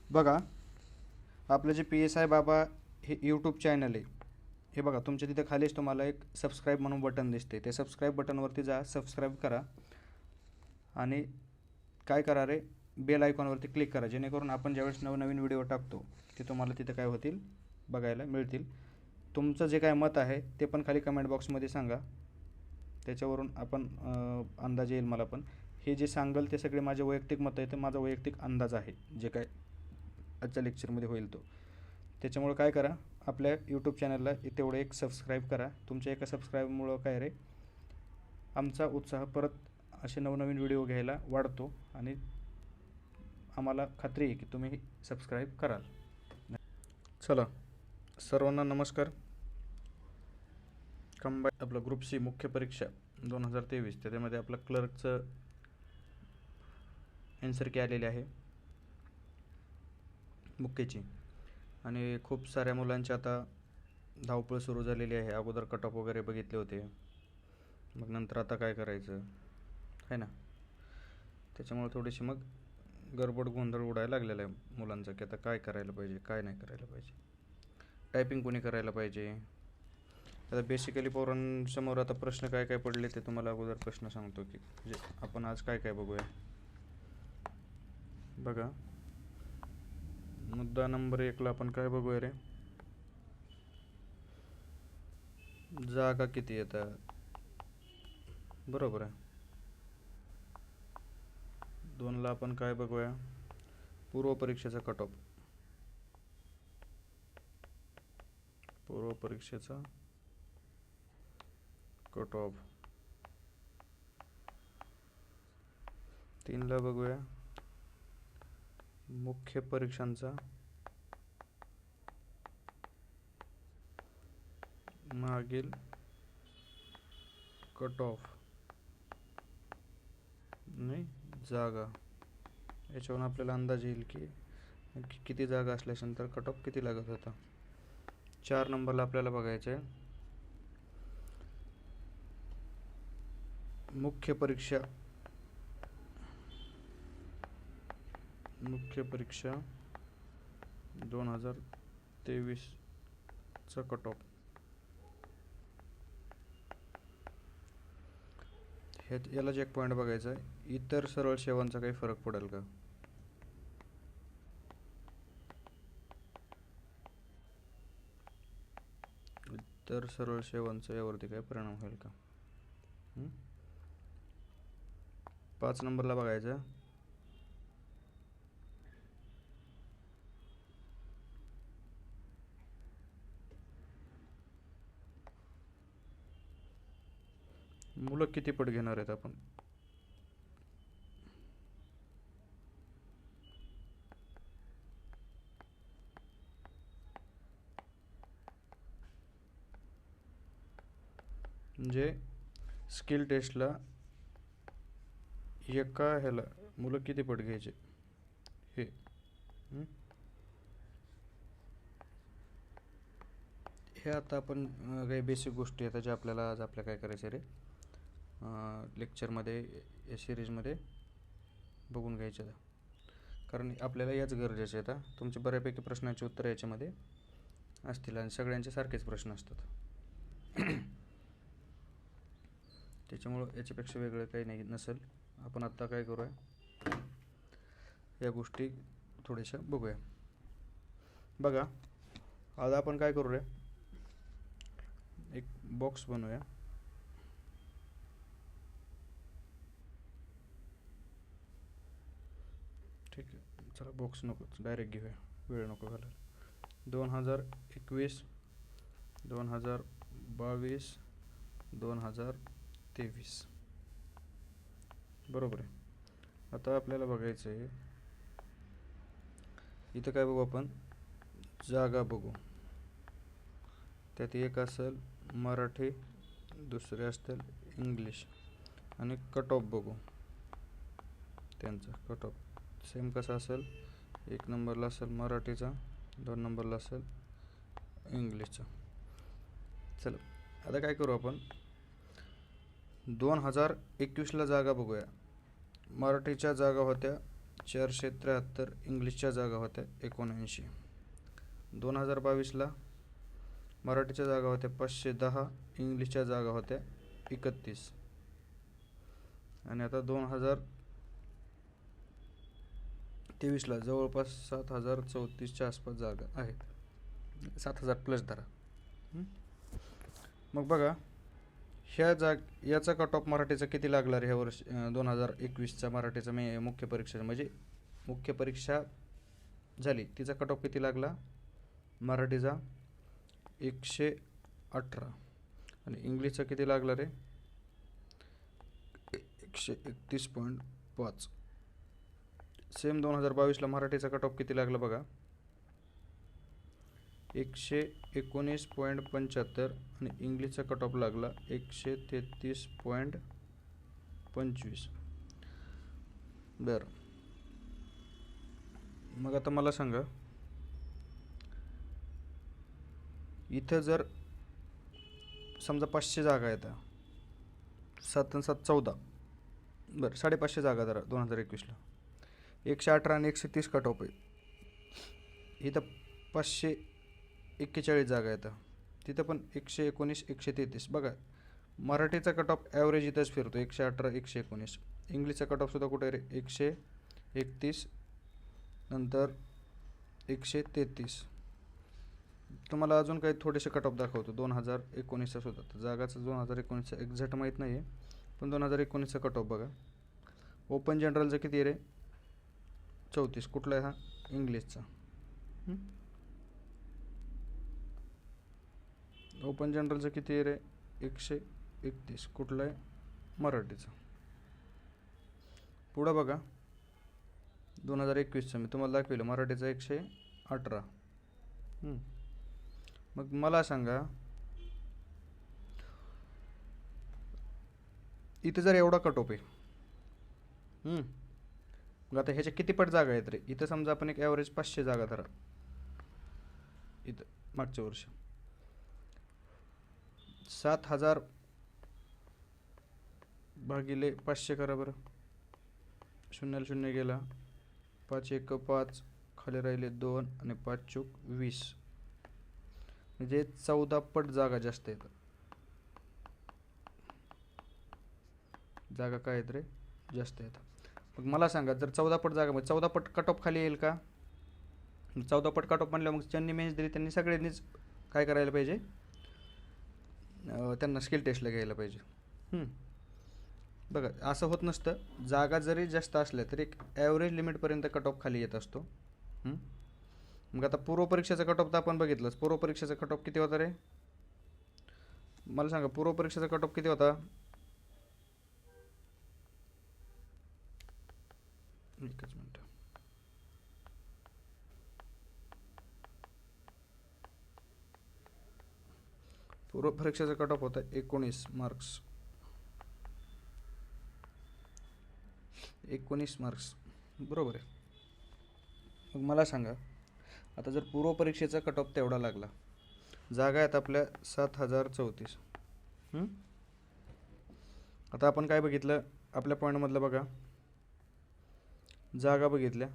बघा, आपलं जे PSI बाबा हे यूट्यूब चॅनल आहे, हे बघा तुमच्या तिथे खालीच तुम्हाला एक सबस्क्राईब म्हणून बटन दिसते. ते सबस्क्राईब बटनवरती जा, सबस्क्राईब करा आणि काय करा रे, बेल आयकॉनवरती क्लिक करा, जेणेकरून आपण ज्यावेळेस नवनवीन व्हिडिओ टाकतो ते तुम्हाला तिथे काय होतील, बघायला मिळतील. तुमचं जे काय मत आहे ते पण खाली कमेंट बॉक्समध्ये सांगा, त्याच्यावरून आपण अंदाज येईल मला पण. हे जे सांगाल ते सगळे माझे वैयक्तिक मत आहे, ते माझा वैयक्तिक अंदाज आहे जे काय आजच्या लेक्चरमध्ये होईल तो. त्याच्यामुळे काय करा, आपल्या यूट्यूब चॅनलला तेवढं एक सबस्क्राईब करा. तुमच्या एका सबस्क्राईबमुळं काय रे, आमचा उत्साह परत असे नवनवीन व्हिडिओ घ्यायला वाढतो आणि आम्हाला खात्री आहे की तुम्ही सबस्क्राईब कराल. चला, सर्वांना नमस्कार. कंबाईन आपलं ग्रुप सी मुख्य परीक्षा 2023, त्याच्यामध्ये आपलं क्लर्कचं आन्सर की आलेले आहे मुख्यची, आणि खूप साऱ्या मुलांची आता धावपळ सुरू झालेली आहे. अगोदर कट ऑफ वगैरे बघितले होते, मग नंतर आता काय करायचं आहे ना, त्याच्यामुळे थोडीशी मग गडबड गोंधळ उडायला लागलेला आहे मुलांचा, की आता काय करायला पाहिजे, काय नाही करायला पाहिजे, टायपिंग कोणी करायला पाहिजे. आता बेसिकली पोरांसमोर आता प्रश्न काय काय पडले ते तुम्हाला अगोदर प्रश्न सांगतो, की म्हणजे आपण आज काय काय बघूया. बघा, मुद्दा नंबर 1ला आपण काय बघूया रे, जागा किती येतात, बरोबर आहे. 2ला आपण काय बघूया, पूर्व परीक्षेचा कट ऑफ, पूर्व परीक्षेचा कट ऑफ. 3ला बघूया मुख्य परीक्षांचा मागील कट ऑफ नाही जागा, याच्यावरून आपल्याला अंदाज येईल की किती जागा असल्यानंतर कट ऑफ किती लागत होता. 4 नंबरला आपल्याला बघायचं आहे मुख्य परीक्षा 2023चा कट ऑफ. याला जे एक पॉईंट बघायचा आहे, इतर सरळ सेवांचा काही फरक पडेल का. इतर सरळ सेवांचा यावरती काही परिणाम होईल का. 5 नंबरला बघायचं मुलं किती पट घेणार आहेत आपण. म्हणजे स्किल टेस्टला एका ह्याला मुलं किती पट घ्यायचे हे. हे आता आपण काही बेसिक गोष्टी आहेत ज्या आपल्याला आज काय करायचं रे, लेक्चरमध्ये या सिरीजमध्ये बघून घ्यायच्या, कारण आपल्याला याच गरजेचे आहेत. तुमचे बऱ्यापैकी प्रश्नांची उत्तरं याच्यामध्ये असतील आणि सगळ्यांचे सारखेच प्रश्न असतात. त्याच्यामुळं याच्यापेक्षा वेगळं काही नाही नसेल. आपण आत्ता काय करूया, या गोष्टी थोड्याशा बघूया. बघा, आज आपण काय करू रे, एक बॉक्स बनवूया. ठीक आहे, चला बॉक्स नको, डायरेक्ट घेऊया, वेळ नको घालायला. 2021, 2022, 2023, बरोबर आहे. आता आपल्याला बघायचं आहे, इथं काय बघू आपण, जागा बघू. त्यात एक असेल मराठी, दुसरे असतील इंग्लिश, आणि कट ऑफ बघू. त्यांचा कट ऑफ सेम कसा असेल, 1 नंबरला असेल मराठीचा, 2 नंबरला असेल इंग्लिशचा. चला, आता काय करू आपण, 2021ला जागा बघूया. मराठीच्या जागा होत्या 473 इंग्लिशच्या जागा होत्या 79. 2022ला मराठीच्या जागा होत्या 510, इंग्लिशच्या जागा होत्या 31. आणि आता 2023ला जवळपास 7034च्या आसपास जागा आहेत, 7000 प्लस धरा. मग बघा याचा कट ऑफ मराठीचा किती लागला रे ह्या वर्षी 2021चा मराठीचा मुख्य परीक्षा, म्हणजे मुख्य परीक्षा झाली तिचा कट ऑफ किती लागला मराठीचा 118. आणि इंग्लिशचा किती लागला रे 131.5. सेम 2022ला मराठीचा कट ऑफ किती लागला बघा 119.75 आणि इंग्लिशचा कट ऑफ लागला 133.25. बरं, मग आता मला सांगा इथं जर समजा 500 जागा आहेत, 7 आणि 7 14, बरं 550 जागा धरा 2021ला, 118 आणि 130 कट ऑफ आहे. इथं 541 जागा आहेत, तिथं पण 119 133. बघा मराठीचा कट ऑफ ॲव्हरेज इथंच फिरतो 118 119. इंग्लिशचा कट ऑफ सुद्धा कुठे रे 131 नंतर 133. तुम्हाला अजून काही थोडेसे कट ऑफ दाखवतो 2019चा सुद्धा. तर जागाचा 2019चा एक्झॅक्ट माहीत नाही आहे, पण 2019चा कट ऑफ बघा. ओपन जनरलचा किती आहे रे 34. कुठला आहे हा इंग्लिशचा. ओपन जनरलचा किती आहे रे 131. कुठला आहे मराठीचा. पुढं बघा 2021चा मी तुम्हाला दाखविलं मराठीचा 118. मग मला सांगा इथं जर एवढा कट ऑफ आहे, मग आता ह्याच्या किती पट जागा आहेत रे. इथं समजा आपण एक ॲव्हरेज 500 जागा धरा, इथं मागच्या वर्षी 7000 भागिले 500 करा बरं. 0 0 गेला, 5 1 5, खाली राहिले 2 आणि 5 चूक 20, म्हणजे 14 पट जागा जास्त आहेत. जागा काय आहेत रे जास्त आहेत. मग मला सांगा जर 14 पट जागा म्हणजे 14 पट कट ऑफ खाली येईल का. 14 पट कट ऑफ म्हणलं मग ज्यांनी मेन्स दिली त्यांनी सगळ्यांनीच काय करायला पाहिजे, त्यांना स्किल टेस्टला घ्यायला पाहिजे. बघा असं होत नसतं, जागा जरी जास्त असल्या तरी एक ॲव्हरेज लिमिटपर्यंत कट ऑफ खाली येत असतो. मग आता पूर्वपरीक्षेचा कट ऑफ तर आपण बघितलंच. पूर्वपरीक्षेचा कट ऑफ किती होता रे मला सांगा. पूर्वपरीक्षेचा कट ऑफ किती होता. एकच मिनिट. पूर्वपरीक्षेचा कट ऑफ होता 19 मार्क्स. 19 मार्क्स बरोबर आहे. मग मला सांगा आता जर पूर्वपरीक्षेचा कट ऑफ तेवढा लागला, जागा आहेत आपल्या 7034. आता आपण काय बघितलं आपल्या पॉईंटमधलं बघा, जागा बघितल्या.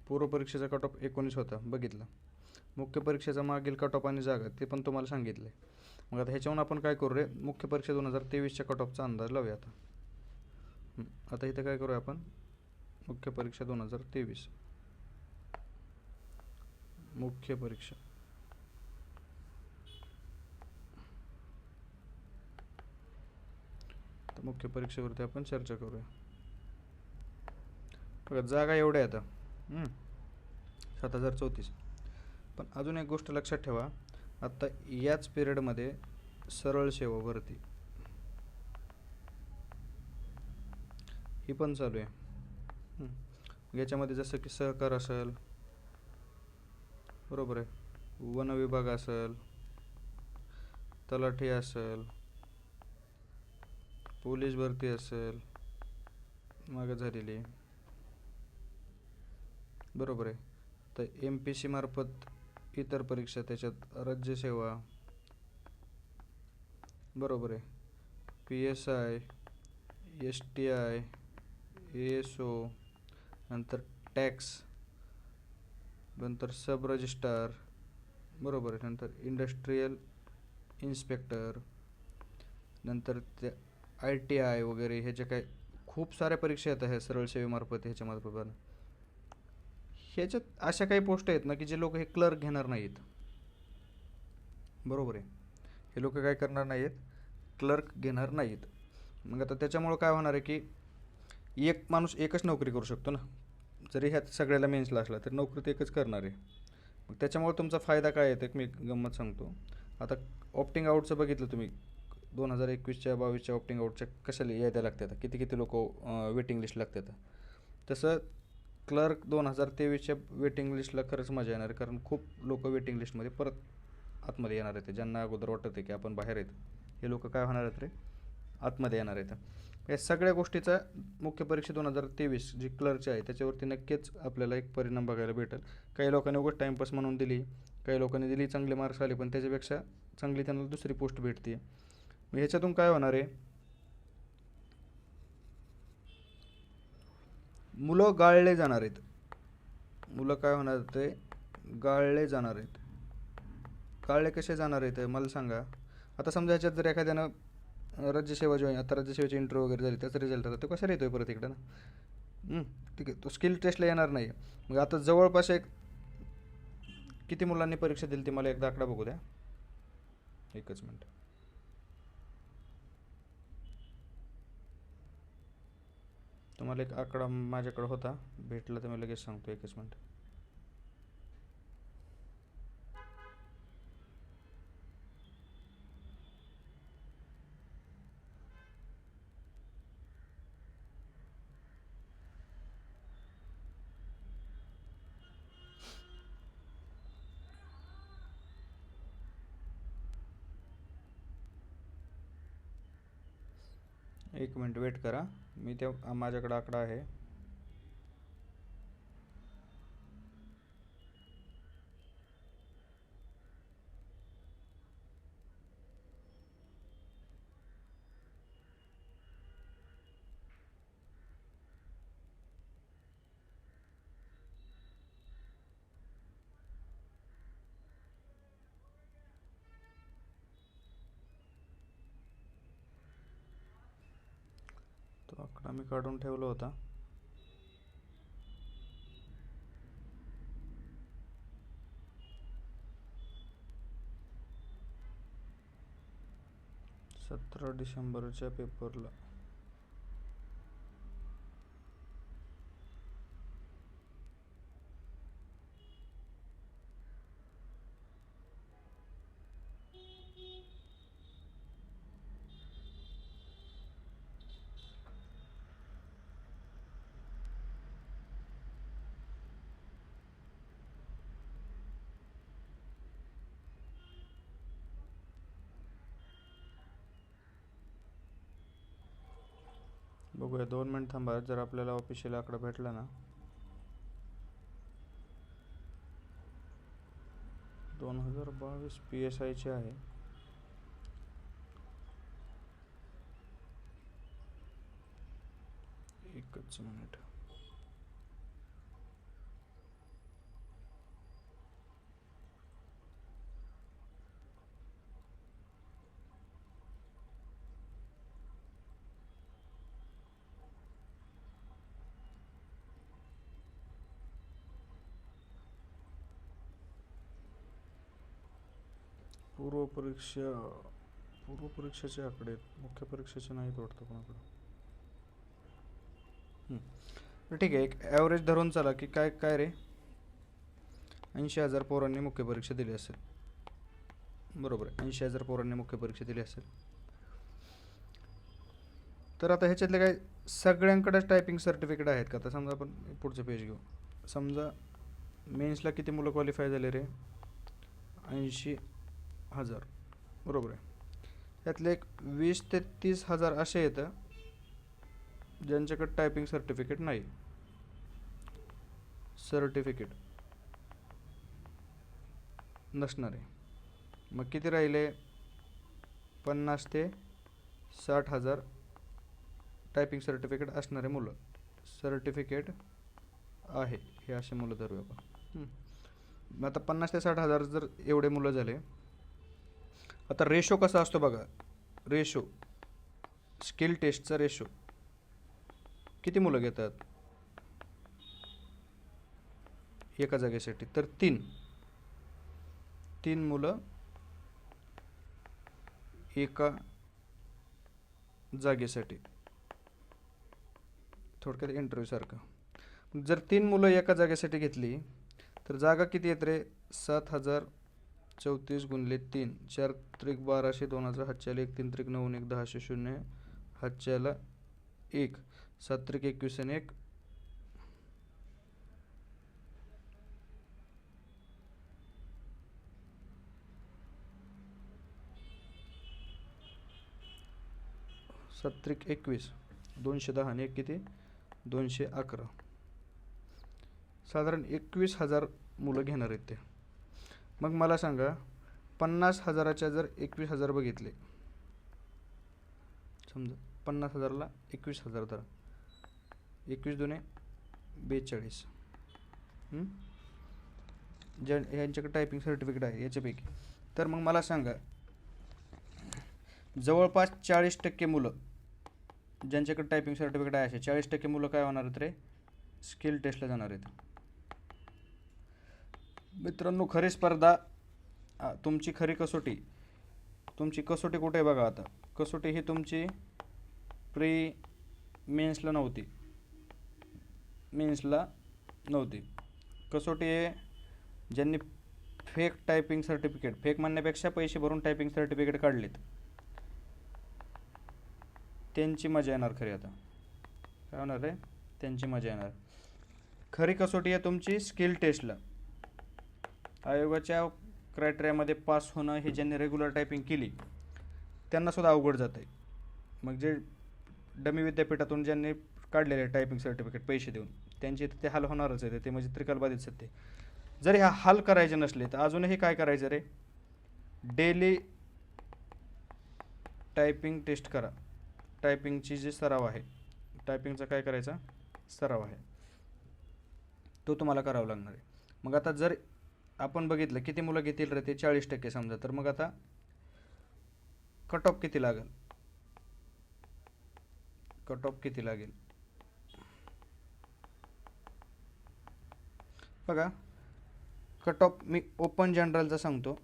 पूर्वपरीक्षेचा कट ऑफ 19 होता बघितलं. मुख्य परीक्षेचा मागील कट ऑफ आणि जागा ते पण तुम्हाला सांगितले. मग आता ह्याच्यावरून आपण काय करू रे मुख्य परीक्षा 2023च्या कट ऑफचा अंदाज लावूया. आता इथं काय करूया आपण मुख्य परीक्षा 2023 मुख्य परीक्षा. तर मुख्य परीक्षेवरती आपण चर्चा करूया. बघा जागा एवढ्या आता 7034. पण अजून एक गोष्ट लक्षात ठेवा, आता याच पिरियडमध्ये सरळ सेवा भरती ही पण चालू आहे. याच्यामध्ये जसं की सहकार असेल बरोबर आहे, वन विभाग असेल, तलाठी असेल, पोलीस भरती असेल मागं झालेली बरोबर आहे. तर MPC मार्फत इतर परीक्षा, त्याच्यात राज्यसेवा बरोबर आहे, PSI, STI, ASO, नंतर टॅक्स, नंतर सब रजिस्ट्रार, बरोबर आहे, नंतर इंडस्ट्रियल इन्स्पेक्टर, नंतर ते ITI वगैरे, ह्याच्या काय खूप साऱ्या परीक्षा येतात ह्या सरळ सेवेमार्फत, ह्याच्यामार्फत. ह्याच्यात अशा काही पोस्ट आहेत ना की जे लोक हे क्लर्क घेणार नाहीत, बरोबर आहे. हे लोक काय करणार नाहीत, क्लर्क घेणार नाहीत. मग आता त्याच्यामुळं काय होणार आहे की एक माणूस एकच नोकरी करू शकतो ना, जरी ह्यात सगळ्याला मेन्सला असला तरी नोकरी ते एकच करणार आहे. मग त्याच्यामुळे तुमचा फायदा काय येतो, एक मी गंमत सांगतो. आता ऑप्टिंग आउटचं बघितलं तुम्ही, 2021च्या 22च्या ऑप्टिंग आउटच्या कशाला यायला लागतात, किती किती लोक वेटिंग लिस्ट लागतात. तसं क्लर्क 2023च्या वेटिंग लिस्टला खरंच मजा येणार आहे, कारण खूप लोक वेटिंग लिस्टमध्ये परत आतमध्ये येणार आहेत. ज्यांना अगोदर वाटत आहे की आपण बाहेर आहेत, हे लोक काय होणार आहेत रे, आतमध्ये येणार आहेत. या सगळ्या गोष्टीचा मुख्य परीक्षा 2023 जी क्लर्कची आहे त्याच्यावरती नक्कीच आपल्याला एक परिणाम बघायला भेटेल. काही लोकांनी उगाच टाईमपास म्हणून दिली, काही लोकांनी दिली, चांगले मार्क्स आले, पण त्याच्यापेक्षा चांगली त्यांना दुसरी पोस्ट भेटते. मग ह्याच्यातून काय होणार आहे, मुलं गाळले जाणार आहेत. मुलं काय होणार ते, गाळले जाणार आहेत. गाळले कसे जाणार आहेत मला सांगा. आता समजा ह्याच्यात जर एखाद्यानं राज्यसेवा जॉईन, आता राज्यसेवेची इंटरव्ह्यू वगैरे झाली, त्याचा रिझल्ट आता तो कशाला येतो आहे परत इकडं ना. ठीक आहे, तो स्किल टेस्टला येणार नाही. मग आता जवळपास एक किती मुलांनी परीक्षा दिली ती मला एकदा आकडा बघू द्या, एकच मिनट. तुम्हाला एक आकडा माझ्याकडे होता, भेटला तर मी लगेच सांगतो, एकच मिनट. एक मिनट वेट करा, मी ते माझ्याकडे आकडा आहे. तो आकडा मी काढून ठेवला होता. डिसेंबरच्या पेपरला बघूया, 2 मिनिट थांबा. जर आपल्याला ऑफिशियल आकडा भेटला ना, 2022 PSIचे आहे. एकच मिनिट. पूर्व परीक्षेचे आकडे, मुख्य परीक्षेचे नाहीत वाटतं कोणाकडे. ठीक आहे, एक ॲव्हरेज धरून चला की काय काय रे, 80,000 पोरांनी मुख्य परीक्षा दिली असेल, बरोबर आहे, 80,000 पोरांनी मुख्य परीक्षा दिली असेल. तर आता ह्याच्यातले काय सगळ्यांकडेच टायपिंग सर्टिफिकेट आहेत का. आता समजा आपण पुढचं पेज घेऊ. समजा मेन्सला किती मुलं क्वालिफाय झाले रे, 80,000, बरोबर आहे. त्यातले एक 20 ते 30,000 असे येतं ज्यांच्याकडे टायपिंग सर्टिफिकेट नाही, सर्टिफिकेट नसणार आहे. मग किती राहिले, 50 ते 60,000 टायपिंग सर्टिफिकेट असणारे मुलं, सर्टिफिकेट आहे, हे असे मुलं धरूया आपण. मग आता 50 ते 60,000 जर एवढे मुलं झाले, आता रेशो कसा असतो बघा. रेशो स्किल टेस्टचा रेशो किती मुलं घेतात एका जागेसाठी, तर 3 मुलं एका जागेसाठी. थोडक्यात इंटरव्ह्यू सारखं. जर 3 मुलं एका जागेसाठी घेतली तर जागा किती येत रे, 7,034 गुणिले 3, 4 त्रिक 1200, 2000, हातच्याला 1, 3 त्रिक 9, 1 1000, 0, हातच्याला 1, 7 त्रिक 21 आणि 1, 7 त्रिक 21, 210 आणि 1 किती 211. साधारण 21,000 मुलं घेणार आहेत ते. मग मला सांगा 50,000च्या जर 21,000 बघितले, समजा 50,000ला 21,000 धरा, 21 दुने 42. यांच्याकडे टायपिंग सर्टिफिकेट आहे याच्यापैकी. तर मग मला सांगा जवळपास 40% मुलं ज्यांच्याकडे टायपिंग सर्टिफिकेट आहे, असे 40% मुलं काय होणार आहेत रे, स्किल टेस्टला जाणार आहेत. मित्रांनो, खरी स्पर्धा, तुमची खरी कसोटी, तुमची कसोटी कुठे आहे बघा. आता कसोटी ही तुमची प्री मेन्सला नव्हती, कसोटी आहे ज्यांनी फेक टायपिंग सर्टिफिकेट, फेक म्हणण्यापेक्षा पैसे भरून टायपिंग सर्टिफिकेट काढलेत, त्यांची मजा येणार खरी. आता काय होणार आहे, त्यांची मजा येणार. खरी कसोटी आहे तुमची स्किल टेस्टला. आयोगाच्या क्रायटेरियामध्ये पास होणं हे ज्यांनी रेग्युलर टायपिंग केली त्यांनासुद्धा अवघड जातं आहे. मग जे डमी विद्यापीठातून ज्यांनी काढलेले टायपिंग सर्टिफिकेट पैसे देऊन, त्यांचे ते हाल होणारच आहे. ते म्हणजे त्रिकालबाधित सत्य. जर ह्या हाल करायचे नसले तर अजूनही काय करायचं रे, डेली टायपिंग टेस्ट करा. टायपिंगची जी सराव आहे, टायपिंगचा काय करायचा सराव आहे, तो तुम्हाला करावा लागणार आहे. मग आता जर आपण बघितलं किती मुलं घेतील रे ते 40% समजा, तर मग आता कट ऑफ किती लागेल, बघा. कट ऑफ मी ओपन जनरलचा सांगतो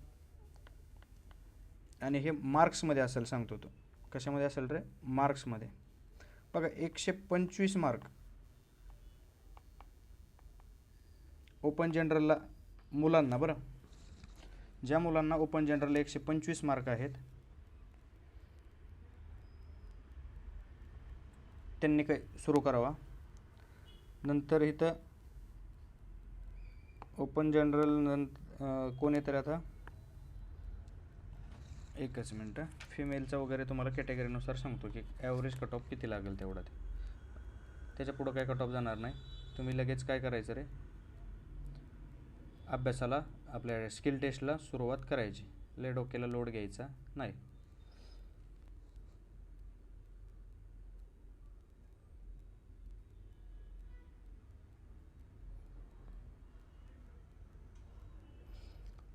आणि हे मार्क्समध्ये असेल सांगतो. तो कशामध्ये असेल रे, मार्क्समध्ये. बघा 125 मार्क ओपन जनरलला मुलांना, बरं, ज्या मुलांना ओपन जनरलला 125 मार्क आहेत त्यांनी काय सुरू करावा. नंतर इथं ओपन जनरल कोण येतं आता, एकच मिनटं, फिमेलचा वगैरे तुम्हाला कॅटेगरीनुसार सांगतो की ॲव्हरेज कट ऑफ किती लागेल तेवढा. ते त्याच्या पुढं काय कट ऑफ जाणार नाही. तुम्ही लगेच काय करायचं रे, अभ्यासाला आपल्या स्किल टेस्टला सुरुवात करायची. डोक्याला लोड घ्यायचा नाही.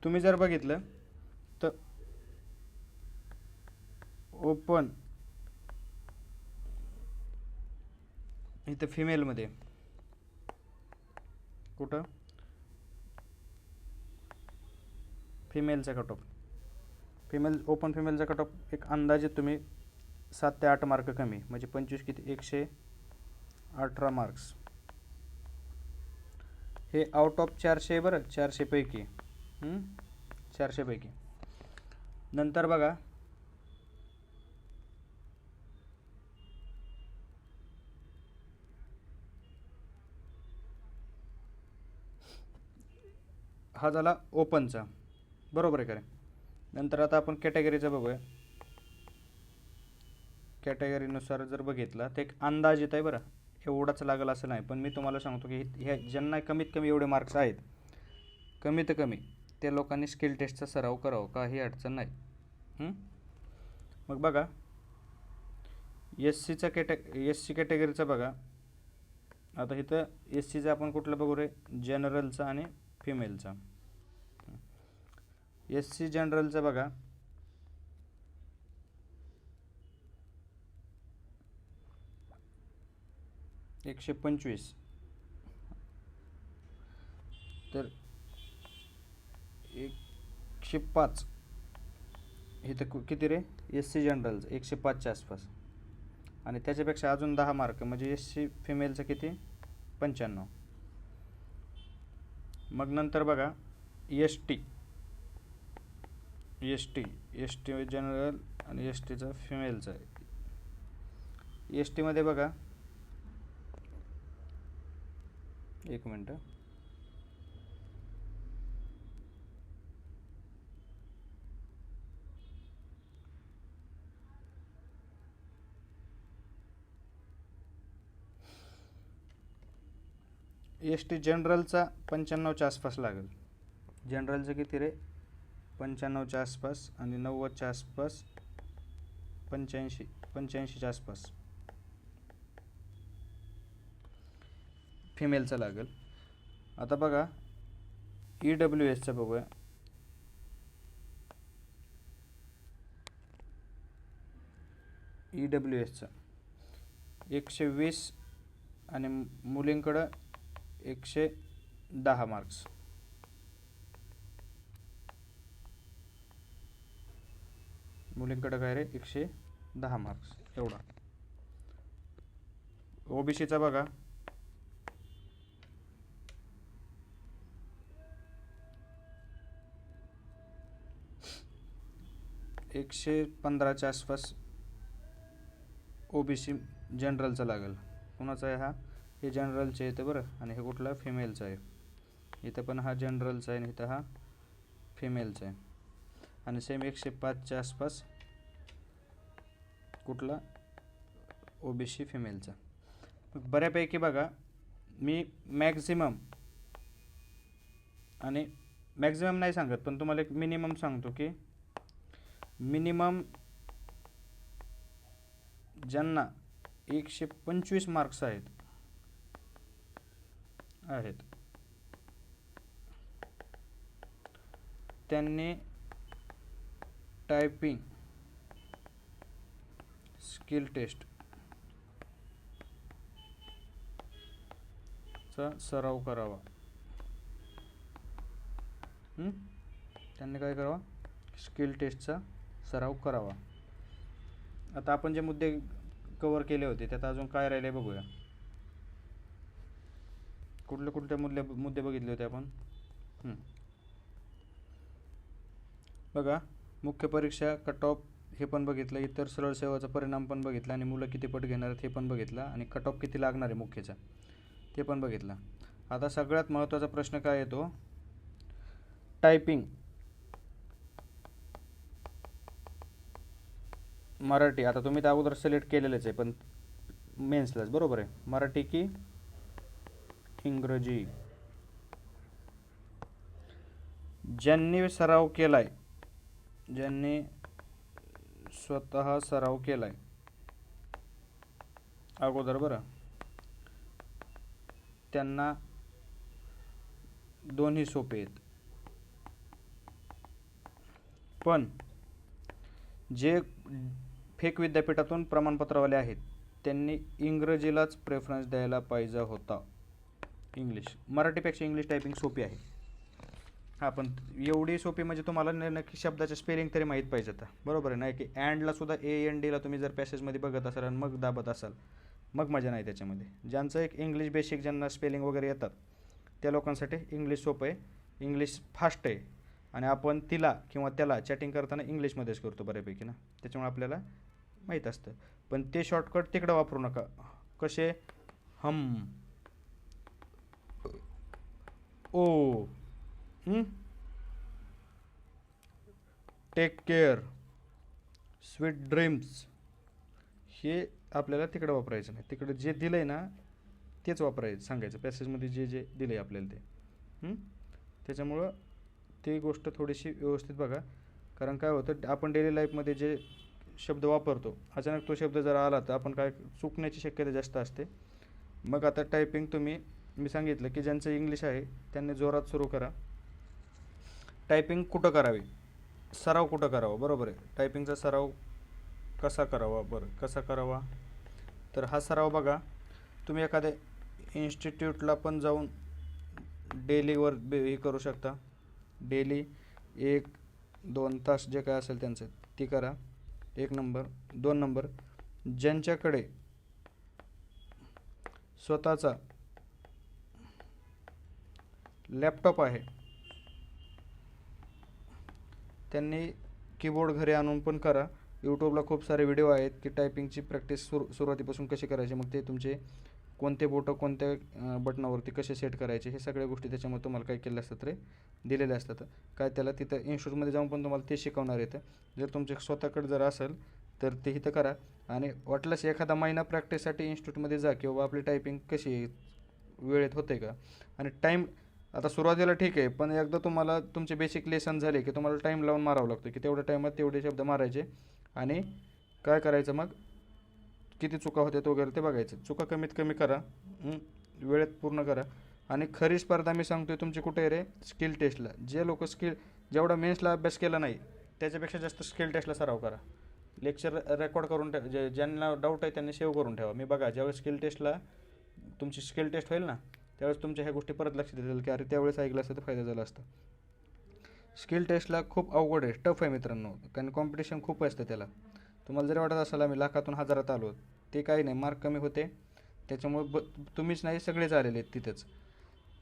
तुम्ही जर बघितलं तर ओपन इथं फिमेलमध्ये कुठं, फिमेलचा कट ऑफ, ओपन फिमेलचा कट ऑफ एक अंदाजे तुम्ही 7 ते 8 मार्क कमी, म्हणजे 25 किती 118 मार्क्स. हे आउट ऑफ 400 बरं, 400 पैकी 400 पैकी. नंतर बघा हा झाला ओपनचा, बरोबर आहे का रे. नंतर आता आपण कॅटेगरीचा बघूया. कॅटेगरीनुसार जर बघितला तर एक अंदाज येत आहे बरं, एवढाच लागेल असं नाही. पण मी तुम्हाला सांगतो की ह्या ज्यांना कमीत कमी एवढे मार्क्स आहेत, कमीत कमी त्या लोकांनी स्किल टेस्टचा सराव करावा, काही अडचण नाही. मग बघा एस सी कॅटेगरीचा बघा, आता इथं एस सीचा आपण कुठलं बघू रे, जनरलचा आणि फिमेलचा. एस सी जनरलचा बघा, $125. तर 105 इथं किती रे, एस सी जनरलचं 105च्या आसपास. आणि त्याच्यापेक्षा अजून 10 मार्क म्हणजे एस सी फिमेलचं किती, 95. मग नंतर बघा एस टी जनरल आणि एस टीचा फिमेलचा आहे. एस टीमध्ये बघा, एक मिनटं, एस टी जनरलचा 95च्या आसपास लागेल. जनरलचं किती रे, 95च्या आसपास आणि 90च्या आसपास, 85च्या आसपास फिमेलचा लागेल. आता बघा ई डब्ल्यू एसचा बघूया. ई डब्ल्यू एसचा 120 आणि मुलींकडं 110 मार्क्स. मुलींकडं काय रे, 110 मार्क्स एवढा. ओबीसीचा बघा, 115च्या आसपास ओबीसी जनरलचा लागेल. कुणाचा आहे हा, हे जनरलचे येतं बरं, आणि हे कुठला फिमेलचा आहे. इथं पण हा जनरलचा आहे आणि इथं हा फिमेलचा आहे. आणि सेम 105च्या आसपास कुठला, ओबीसी फिमेलचा. बऱ्यापैकी बघा, मी मॅक्झिमम आणि मॅक्झिमम नाही सांगत, पण तुम्हाला एक मिनिमम सांगतो की मिनिमम ज्यांना 125 मार्क्स आहेत त्यांनी टायपिंग स्किल टेस्ट चा सराव करावा. त्यांनी काय करावा, स्किल टेस्टचा सराव करावा. आता आपण जे मुद्दे कव्हर केले होते त्यात अजून काय राहिले बघूया. कुठले मुद्दे बघितले होते आपण. बघा, मुख्य परीक्षा, कट ऑफ हे पण बघितलं, इतर सरळ सेवाचा परिणाम पण बघितला, आणि मुलं किती पट घेणार आहेत हे पण बघितलं, आणि कट ऑफ किती लागणार आहे मुख्यचा ते पण बघितलं. आता सगळ्यात महत्त्वाचा प्रश्न काय येतो, टायपिंग मराठी. आता तुम्ही त्या अगोदर सिलेक्ट केलेलंच आहे पण मेन्सलाच, बरोबर आहे, मराठी की इंग्रजी. ज्यांनी सराव केलाय, ज्यांनी स्वतः सराव केलाय अगोदर बरं, त्यांना दोन्ही सोपे आहेत. पण जे फेक विद्यापीठातून प्रमाणपत्रवाले आहेत त्यांनी इंग्रजीलाच प्रेफरन्स द्यायला पाहिजे होता. इंग्लिश, मराठीपेक्षा इंग्लिश टायपिंग सोपी आहे. हां, पण एवढी सोपी म्हणजे तुम्हाला नक्की शब्दाचे स्पेलिंग तरी माहीत पाहिजे आता, बरोबर आहे. नाही की अँडला सुद्धा ANDला तुम्ही जर पॅसेजमध्ये बघत असाल आणि मग दाबत असाल, मग मजा नाही त्याच्यामध्ये. ज्यांचं एक इंग्लिश बेसिक, ज्यांना स्पेलिंग वगैरे येतात त्या लोकांसाठी इंग्लिश सोपं आहे, इंग्लिश फास्ट आहे. आणि आपण तिला किंवा त्याला चॅटिंग करताना इंग्लिशमध्येच करतो बऱ्यापैकी ना, त्याच्यामुळे आपल्याला माहीत असतं. पण ते शॉर्टकट तिकडं वापरू नका. कसे, हम, ओ, टेक केअर, स्वीट ड्रीम्स, हे आपल्याला तिकडं वापरायचं नाही. तिकडं जे दिलं आहे ना तेच वापरायचं, सांगायचं पॅसेजमध्ये जे जे दिलं आहे आपल्याला ते. त्याच्यामुळं ती गोष्ट थोडीशी व्यवस्थित बघा. कारण काय होतं, आपण डेली लाईफमध्ये जे शब्द वापरतो, अचानक तो शब्द जर आला तर आपण काय चुकण्याची शक्यता जास्त असते. मग आता टायपिंग मी सांगितलं की ज्यांचं इंग्लिश आहे त्यांनी जोरात सुरू करा. टायपिंग कुठं करावी, सराव कुठं करावा, बरोबर आहे. टायपिंगचा सराव कसा करावा, कसा करावा, तर हा सराव बघा तुम्ही एखाद्या इन्स्टिट्यूटला पण जाऊन डेलीवर हे करू शकता. डेली 1-2 तास जे काय असेल त्यांचं ते करा. 1 नंबर. 2 नंबर, ज्यांच्याकडे स्वतःचा लॅपटॉप आहे त्यांनी कीबोर्ड घरी आणून पण करा. यूट्यूबला खूप सारे व्हिडिओ आहेत की टायपिंगची प्रॅक्टिस सुरुवातीपासून कशी करायची, मग ते तुमचे कोणते बोटं कोणत्या बटनावरती कसे सेट करायचे हे सगळ्या गोष्टी त्याच्यामध्ये तुम्हाला काय केलं असतात रे दिलेले असतात. काय त्याला तिथं इन्स्टिट्यूटमध्ये जाऊन पण तुम्हाला ते शिकवणार येतं. जर तुमच्या स्वतःकडे जर असेल तर ते इथं करा. आणि वाटलंच एखादा महिना प्रॅक्टिससाठी इन्स्टिट्यूटमध्ये जा की बाबा आपली टायपिंग कशी आहे, वेळेत होते का. आणि टाईम आता सुरुवातीला ठीक आहे, पण एकदा तुम्हाला तुमचे बेसिक लेसन झाले की तुम्हाला टाईम लावून मारावं लागतं की तेवढ्या टाईमात तेवढे शब्द मारायचे. आणि काय करायचं मग, किती चुका होत्यात वगैरे ते बघायचं. चुका कमीत कमी करा, वेळेत पूर्ण करा. आणि खरी स्पर्धा मी सांगतोय तुमची कुठे आहे रे, स्किल टेस्टला. जे लोक जेवढा मेन्सला अभ्यास केला नाही त्याच्यापेक्षा जास्त स्किल टेस्टला सराव करा. लेक्चर रेकॉर्ड करून ज्यांना डाऊट आहे त्यांनी सेव्ह करून ठेवा. मी बघा ज्यावेळेस स्किल टेस्टला तुमची स्किल टेस्ट होईल ना त्यावेळेस तुमच्या ह्या गोष्टी परत लक्षात येतील की अरे त्यावेळेस ऐकलं असतं तर फायदा झाला असता. स्किल टेस्टला खूप अवघड आहे, टफ आहे मित्रांनो, कारण कॉम्पिटिशन खूप असतं त्याला. तुम्हाला जरी वाटत असेल आम्ही लाखातून हजारात आलो, ते काही नाही, मार्क कमी होते त्याच्यामुळे तुम्हीच नाही सगळेच आलेले आहेत तिथंच.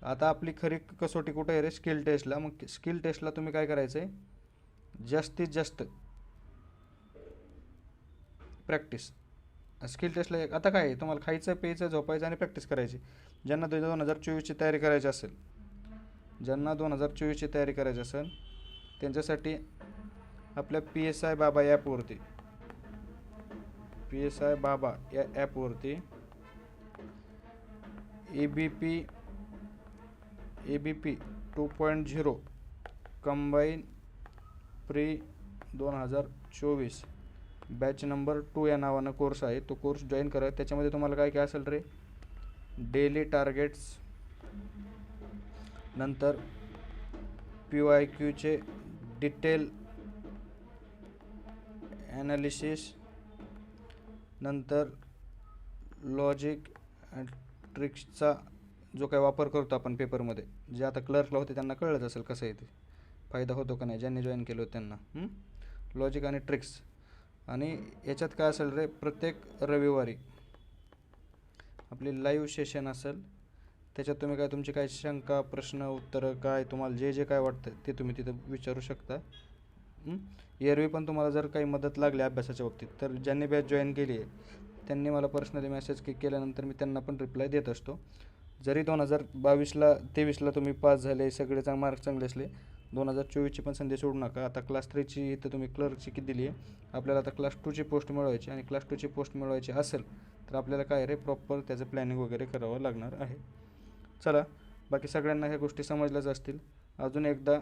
आता आपली खरी कसोटी कुठं आहे रे, स्किल टेस्टला. मग स्किल टेस्टला तुम्ही काय करायचं आहे, जास्तीत जास्त प्रॅक्टिस. स्किल टेस्टला आता काय आहे, तुम्हाला खायचं प्यायचं झोपायचं आणि प्रॅक्टिस करायची. ज्यांना 2024ची तयारी करायची असेल, ज्यांना 2024ची तयारी करायची असेल त्यांच्यासाठी आपल्या PSI बाबा ॲपवरती, PSI बाबा या ॲपवरती ABP 2.0 combine pre 2024 batch number 2 या नावानं कोर्स आहे. तो कोर्स जॉईन करा. त्याच्यामध्ये तुम्हाला काय काय असेल रे, डेली टार्गेट्स, नंतर PYQचे डिटेल ॲनालिसिस, नंतर लॉजिक अँड ट्रिक्सचा जो काय वापर करतो आपण पेपरमध्ये, जे आता क्लर्कला होते त्यांना कळलंच असेल कसं आहे ते, फायदा होतो का नाही ज्यांनी जॉईन केलं होतं त्यांना. लॉजिक आणि ट्रिक्स. आणि याच्यात काय असेल रे, प्रत्येक रविवारी आपली लाईव्ह सेशन असेल. त्याच्यात तुम्ही काय तुमची काय शंका प्रश्न उत्तरं काय तुम्हाला जे काय वाटतं ते तुम्ही तिथं विचारू शकता. एरवी पण तुम्हाला जर काही मदत लागली अभ्यासाच्या बाबतीत तर ज्यांनी बॅच जॉईन केली आहे त्यांनी मला पर्सनली मेसेज केल्यानंतर मी त्यांना पण रिप्लाय देत असतो. जरी 2023ला तुम्ही पास झाले, सगळे मार्क चांगले असले, 2024ची पण संधी सोडू नका. आता क्लास 3ची इथं तुम्ही क्लर्कची किती दिली आहे, आपल्याला आता क्लास 2ची पोस्ट मिळवायची. आणि क्लास 2ची पोस्ट मिळवायची असेल तर आपल्याला काय रे प्रॉपर त्याचं प्लॅनिंग वगैरे करावं लागणार आहे. चला, बाकी सगळ्यांना ह्या गोष्टी समजल्याच असतील. अजून एकदा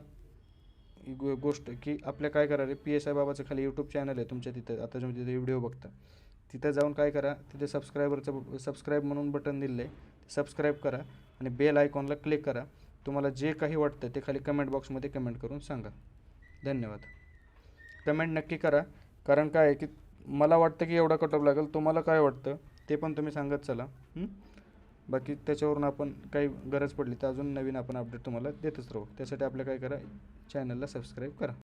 गोष्ट की आपल्या काय करा रे, PSI बाबाचं खाली यूट्यूब चॅनल आहे तुमच्या तिथं, आता तुम्ही तिथे व्हिडिओ बघता तिथं जाऊन काय करा, तिथे सबस्क्राईब म्हणून बटन दिलं आहे, सबस्क्राईब करा आणि बेल आयकॉनला क्लिक करा. तुम्हाला जे काही वाटतं ते खाली कमेंट बॉक्समध्ये कमेंट करून सांगा. धन्यवाद. कमेंट नक्की करा, कारण काय आहे की मला वाटतं की एवढा कट ऑफ लागेल, तुम्हाला काय वाटतं ते पण तुम्ही सांगत चला. बाकी त्याच्यावरून आपण काही गरज पडली तर अजून नवीन आपण अपडेट तुम्हाला देतच राहू. त्यासाठी आपलं काय करा, चॅनलला सबस्क्राईब करा.